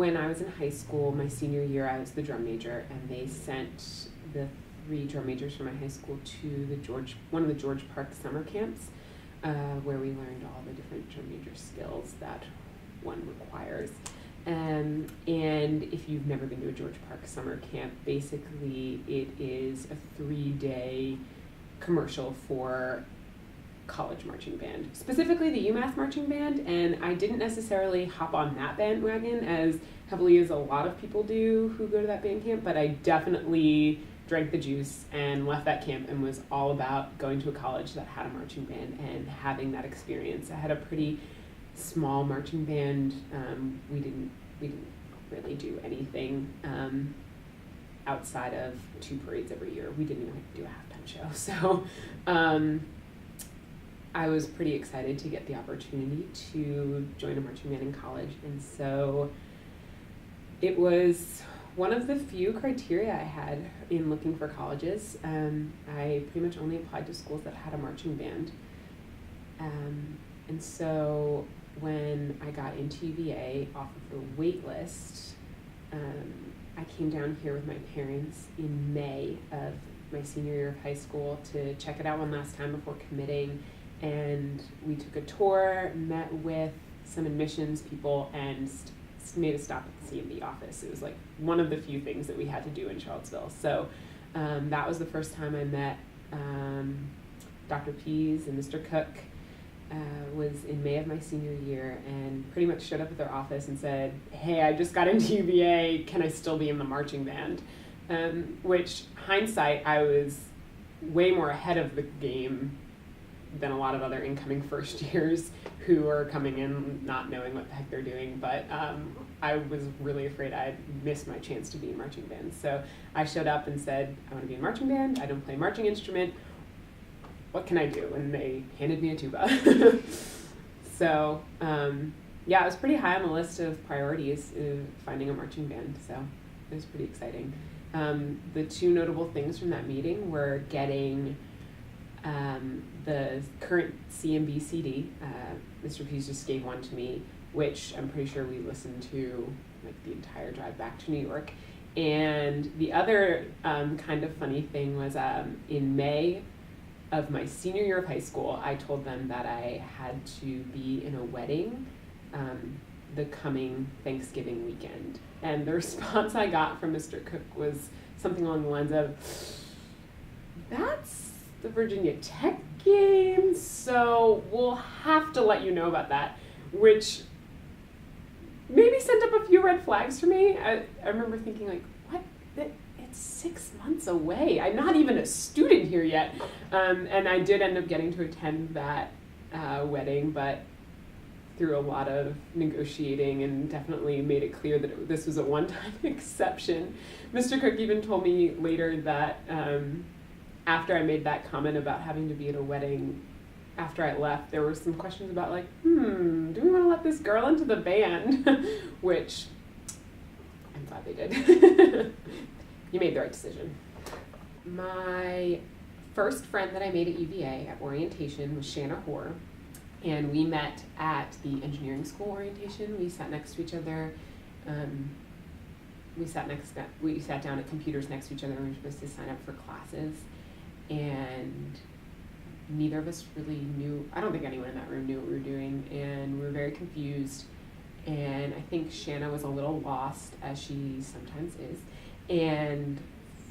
when I was in high school, my senior year, I was the drum major, and they sent the 3 drum majors from my high school to one of the George Park summer camps, where we learned all the different drum major skills that one requires. And if you've never been to a George Park summer camp, basically it is a 3-day commercial for college marching band, specifically the UMass marching band, and I didn't necessarily hop on that bandwagon as heavily as a lot of people do who go to that band camp, but I definitely drank the juice and left that camp and was all about going to a college that had a marching band and having that experience. I had a pretty small marching band. We didn't really do anything outside of 2 parades every year. We didn't even do a halftime show, so I was pretty excited to get the opportunity to join a marching band in college, and so it was one of the few criteria I had in looking for colleges. I pretty much only applied to schools that had a marching band, and so when I got into UVA off of the wait list, I came down here with my parents in May of my senior year of high school to check it out one last time before committing. And we took a tour, met with some admissions people, and made a stop at the CMB office. It was like one of the few things that we had to do in Charlottesville. So that was the first time I met Dr. Pease and Mr. Cook. Was in May of my senior year, and pretty much showed up at their office and said, "Hey, I just got into UVA, can I still be in the marching band?" Which, hindsight, I was way more ahead of the game than a lot of other incoming first years who are coming in not knowing what the heck they're doing, but I was really afraid I'd miss my chance to be in marching band. So I showed up and said, "I want to be in marching band, I don't play a marching instrument, what can I do?" And they handed me a tuba. So yeah, it was pretty high on the list of priorities, finding a marching band, so it was pretty exciting. The 2 notable things from that meeting were getting the current CMB CD. Mr. Pease just gave one to me, which I'm pretty sure we listened to like the entire drive back to New York. And the other kind of funny thing was in May of my senior year of high school, I told them that I had to be in a wedding the coming Thanksgiving weekend. And the response I got from Mr. Cook was something along the lines of, "That's the Virginia Tech game, so we'll have to let you know about that," which maybe sent up a few red flags for me. I remember thinking, like, what? It's 6 months away. I'm not even a student here yet. And I did end up getting to attend that wedding, but through a lot of negotiating and definitely made it clear that this was a one-time exception. Mr. Cook even told me later that after I made that comment about having to be at a wedding, after I left, there were some questions about like, do we want to let this girl into the band? Which I'm glad they did. You made the right decision. My first friend that I made at UVA at orientation was Shanna Hoare, and we met at the engineering school orientation. We sat next to each other. We sat down at computers next to each other. We were supposed to sign up for classes, and neither of us really knew. I don't think anyone in that room knew what we were doing, and we were very confused. And I think Shanna was a little lost, as she sometimes is. And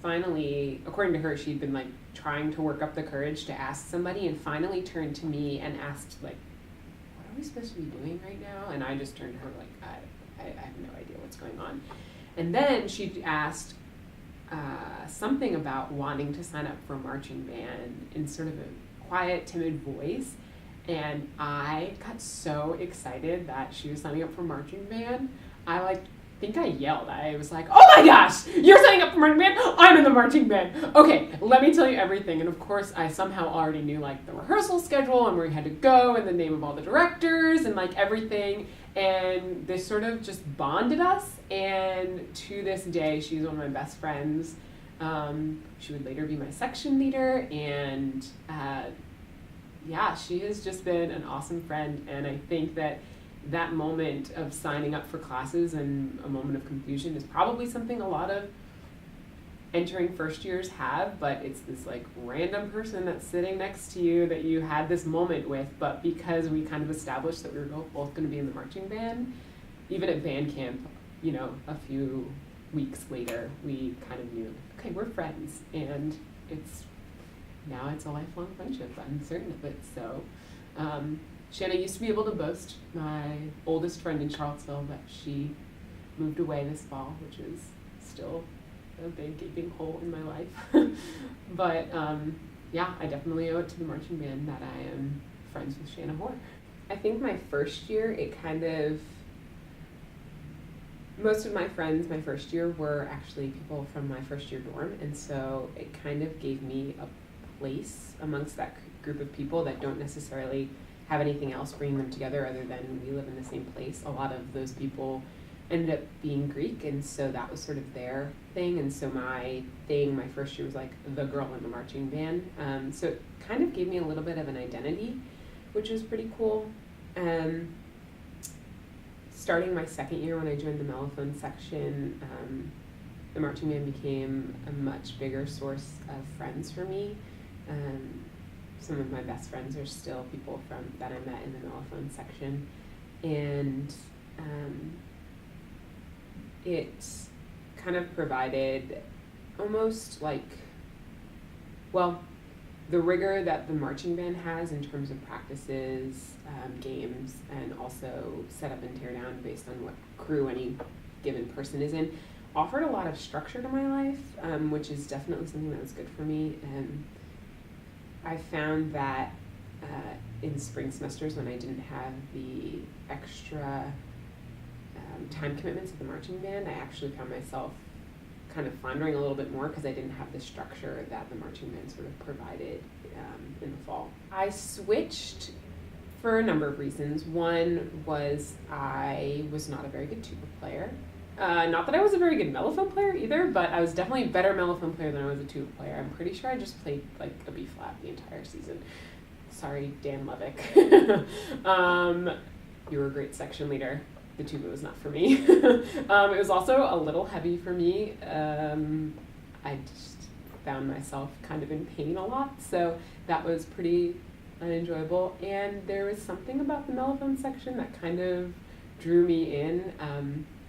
finally, according to her, she'd been like trying to work up the courage to ask somebody, and finally turned to me and asked, like, "What are we supposed to be doing right now?" And I just turned to her like, I have no idea what's going on. And then she asked something about wanting to sign up for a marching band in sort of a quiet, timid voice. And I got so excited that she was signing up for marching band. I think I yelled. I was like, "Oh my gosh, you're signing up for marching band? I'm in the marching band. Okay, let me tell you everything." And of course, I somehow already knew like the rehearsal schedule and where we had to go and the name of all the directors and like everything. And this sort of just bonded us. And to this day, she's one of my best friends. She would later be my section leader, and yeah, she has just been an awesome friend. And I think that that moment of signing up for classes and a moment of confusion is probably something a lot of entering first years have, but it's this like random person that's sitting next to you that you had this moment with, but because we kind of established that we were both going to be in the marching band, even at band camp, you know, a few weeks later, we kind of knew, okay, we're friends, and now it's a lifelong friendship. I'm certain of it. So Shanna used to be able to boast, my oldest friend in Charlottesville, that she moved away this fall, which is still a big gaping hole in my life. But yeah, I definitely owe it to the marching band that I am friends with Shanna Hoare. I think my first year, most of my friends my first year were actually people from my first year dorm, and so it kind of gave me a place amongst that group of people that don't necessarily have anything else bringing them together other than we live in the same place. A lot of those people ended up being Greek, and so that was sort of their thing, and so my first year was like the girl in the marching band. So it kind of gave me a little bit of an identity, which was pretty cool. Starting my second year when I joined the mellophone section, the marching band became a much bigger source of friends for me. Some of my best friends are still people that I met in the mellophone section, and it kind of provided almost like, well, the rigor that the marching band has in terms of practices, games, and also set up and tear down based on what crew any given person is in, offered a lot of structure to my life, which is definitely something that was good for me. And I found that in spring semesters, when I didn't have the extra time commitments of the marching band, I actually found myself kind of floundering a little bit more because I didn't have the structure that the marching band sort of provided in the fall. I switched for a number of reasons. One was I was not a very good tuba player. Not that I was a very good mellophone player either, but I was definitely a better mellophone player than I was a tuba player. I'm pretty sure I just played like a B flat the entire season. Sorry, Dan Levick. You were a great section leader. The tuba was not for me. It was also a little heavy for me. I just found myself kind of in pain a lot, so that was pretty unenjoyable. And there was something about the mellophone section that kind of drew me in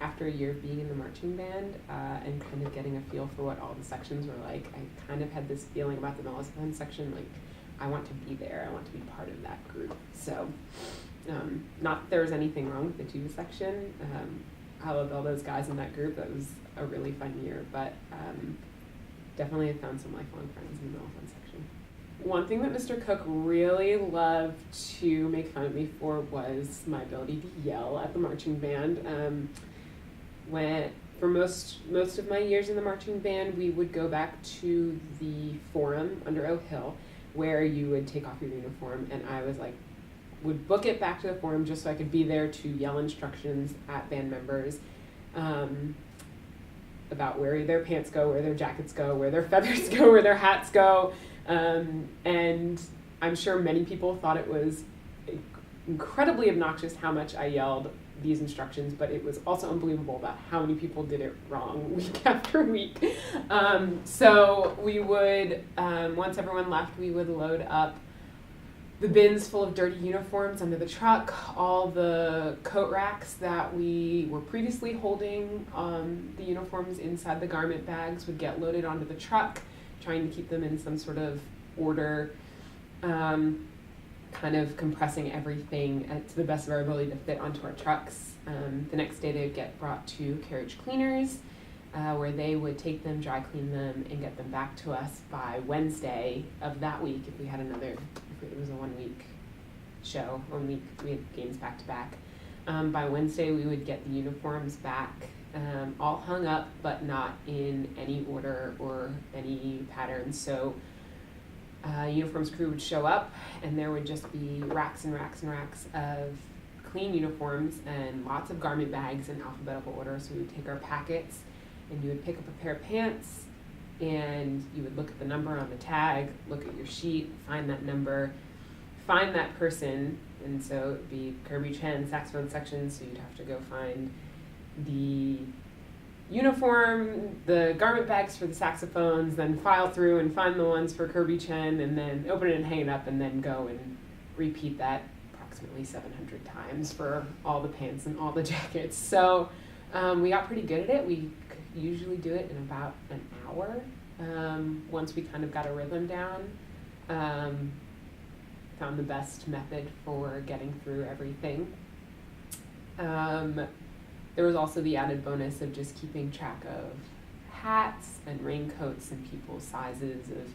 after a year of being in the marching band and kind of getting a feel for what all the sections were like. I kind of had this feeling about the mellophone section, like I want to be there, I want to be part of that group. So not that there was anything wrong with the tuba section. I loved all those guys in that group. That was a really fun year, but definitely I found some lifelong friends in the mellophone section. One thing that Mr. Cook really loved to make fun of me for was my ability to yell at the marching band. For most of my years in the marching band, we would go back to the forum under Oak Hill, where you would take off your uniform, and I would book it back to the forum just so I could be there to yell instructions at band members about where their pants go, where their jackets go, where their feathers go, where their hats go. And I'm sure many people thought it was incredibly obnoxious how much I yelled these instructions, but it was also unbelievable about how many people did it wrong week after week. So we would, once everyone left, we would load up the bins full of dirty uniforms under the truck. All the coat racks that we were previously holding the uniforms inside the garment bags would get loaded onto the truck, trying to keep them in some sort of order, kind of compressing everything to the best of our ability to fit onto our trucks. The next day they would get brought to carriage cleaners, where they would take them, dry clean them, and get them back to us by Wednesday of that week if it was a 1 week show, 1 week we had games back to back. By Wednesday we would get the uniforms back, all hung up but not in any order or any pattern. So uniforms crew would show up and there would just be racks and racks and racks of clean uniforms and lots of garment bags in alphabetical order. So we would take our packets and you would pick up a pair of pants and you would look at the number on the tag, look at your sheet, find that number, find that person And so it'd be Kirby Chen saxophone section, so you'd have to go find the uniform, the garment bags for the saxophones, then file through and find the ones for Kirby Chen, and then open it and hang it up, and then go and repeat that approximately 700 times for all the pants and all the jackets. So we got pretty good at it. We usually do it in about an hour once we kind of got a rhythm down. Found the best method for getting through everything. There was also the added bonus of just keeping track of hats and raincoats and people's sizes, of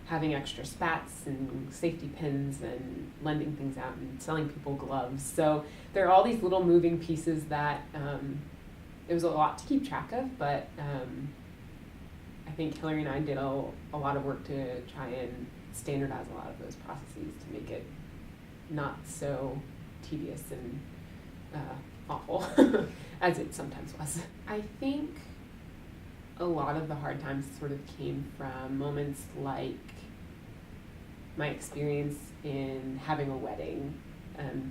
having extra spats and safety pins and lending things out and selling people gloves. So there are all these little moving pieces that it was a lot to keep track of, but I think Hillary and I did a lot of work to try and standardize a lot of those processes to make it not so tedious and awful as it sometimes was. I think a lot of the hard times sort of came from moments like my experience in having a wedding,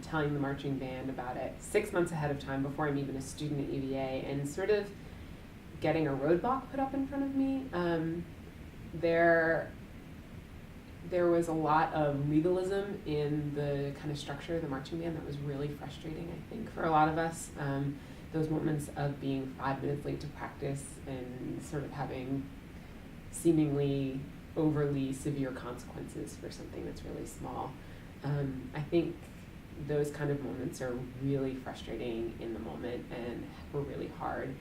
telling the marching band about it 6 months ahead of time before I'm even a student at UVA, and sort of getting a roadblock put up in front of me. There was a lot of legalism in the kind of structure of the marching band that was really frustrating, I think, for a lot of us. Those moments of being 5 minutes late to practice and sort of having seemingly overly severe consequences for something that's really small. I think those kind of moments are really frustrating in the moment and were really hard.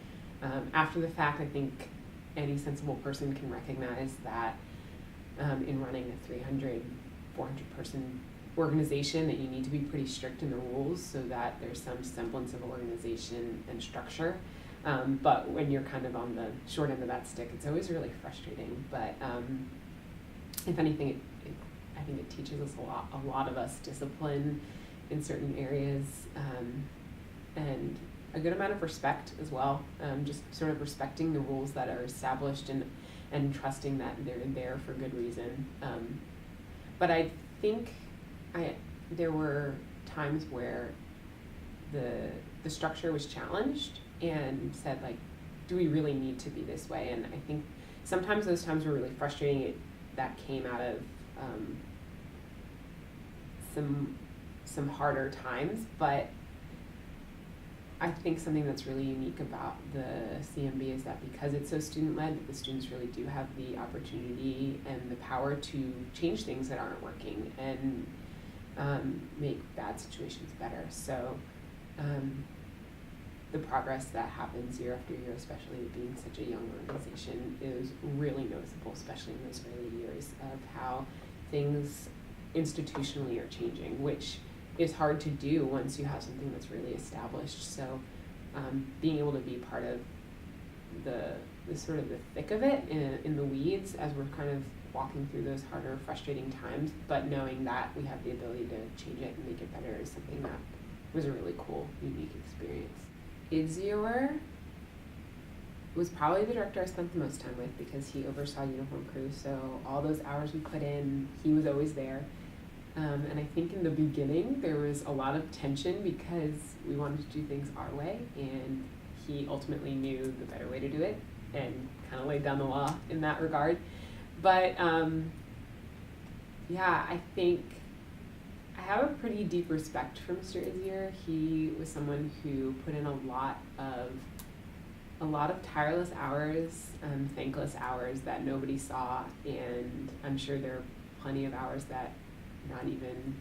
After the fact, I think any sensible person can recognize that in running a 300, 400 person organization, that you need to be pretty strict in the rules so that there's some semblance of organization and structure. But when you're kind of on the short end of that stick, it's always really frustrating. But if anything, I think it teaches us a lot of us discipline in certain areas, and a good amount of respect as well. Just sort of respecting the rules that are established and trusting that they're there for good reason. But I think there were times where the structure was challenged and said, like, do we really need to be this way? And I think sometimes those times were really frustrating. That came out of some harder times, but I think something that's really unique about the CMB is that because it's so student-led, the students really do have the opportunity and the power to change things that aren't working and make bad situations better. So the progress that happens year after year, especially being such a young organization, is really noticeable, especially in those early years, of how things institutionally are changing, which is hard to do once you have something that's really established. So being able to be part of the sort of the thick of it in the weeds as we're kind of walking through those harder, frustrating times, but knowing that we have the ability to change it and make it better is something that was a really cool, unique experience. Idzior was probably the director I spent the most time with because he oversaw uniform crew, so all those hours we put in, he was always there. And I think in the beginning there was a lot of tension because we wanted to do things our way, and he ultimately knew the better way to do it and kind of laid down the law in that regard. But yeah, I think I have a pretty deep respect for Mr. Idzior. He was someone who put in a lot of tireless hours, thankless hours that nobody saw, and I'm sure there are plenty of hours that not even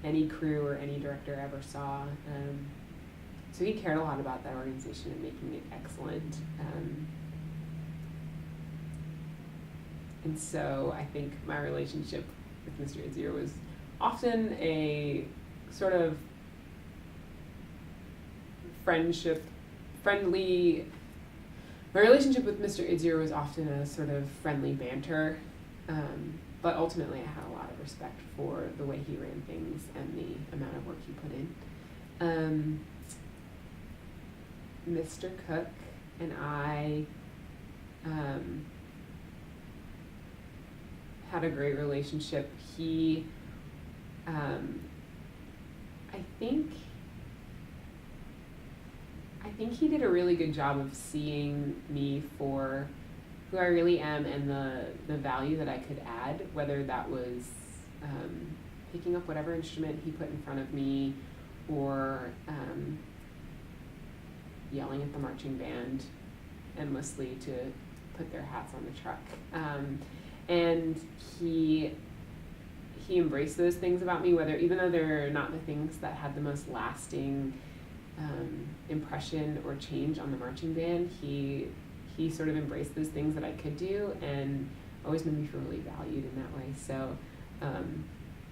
any crew or any director ever saw. So he cared a lot about that organization and making it excellent. And so I think my relationship with Mr. Idzior was often a sort of my relationship with Mr. Idzior was often a sort of friendly banter, but ultimately I had a lot of respect for the way he ran things and the amount of work he put in. Mr. Cook and I had a great relationship. He I think he did a really good job of seeing me for who I really am and the value that I could add, whether that was picking up whatever instrument he put in front of me, or yelling at the marching band endlessly to put their hats on the truck. And he embraced those things about me, even though they're not the things that had the most lasting impression or change on the marching band. He sort of embraced those things that I could do, and always made me feel really valued in that way. So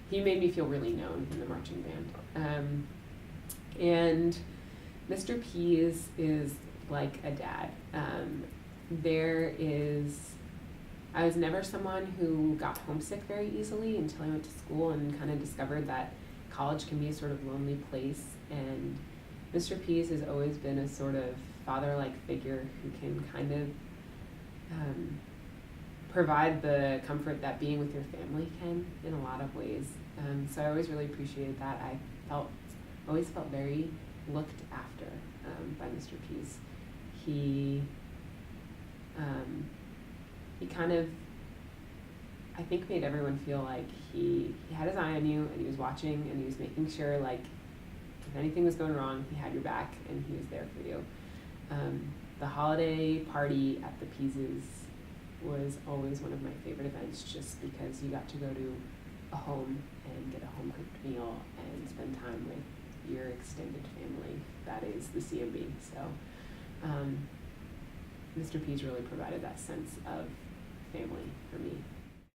he made me feel really known in the marching band. And Mr. Pease is like a dad. I was never someone who got homesick very easily until I went to school and kind of discovered that college can be a sort of lonely place. And Mr. Pease has always been a sort of father-like figure who can kind of provide the comfort that being with your family can in a lot of ways. So I always really appreciated that. I always felt very looked after by Mr. Pease. He kind of, I think, made everyone feel like he had his eye on you, and he was watching, and he was making sure, like, if anything was going wrong, he had your back, and he was there for you. The holiday party at the Peases was always one of my favorite events, just because you got to go to a home and get a home-cooked meal and spend time with your extended family. That is the CMB. So Mr. Pease really provided that sense of family for me.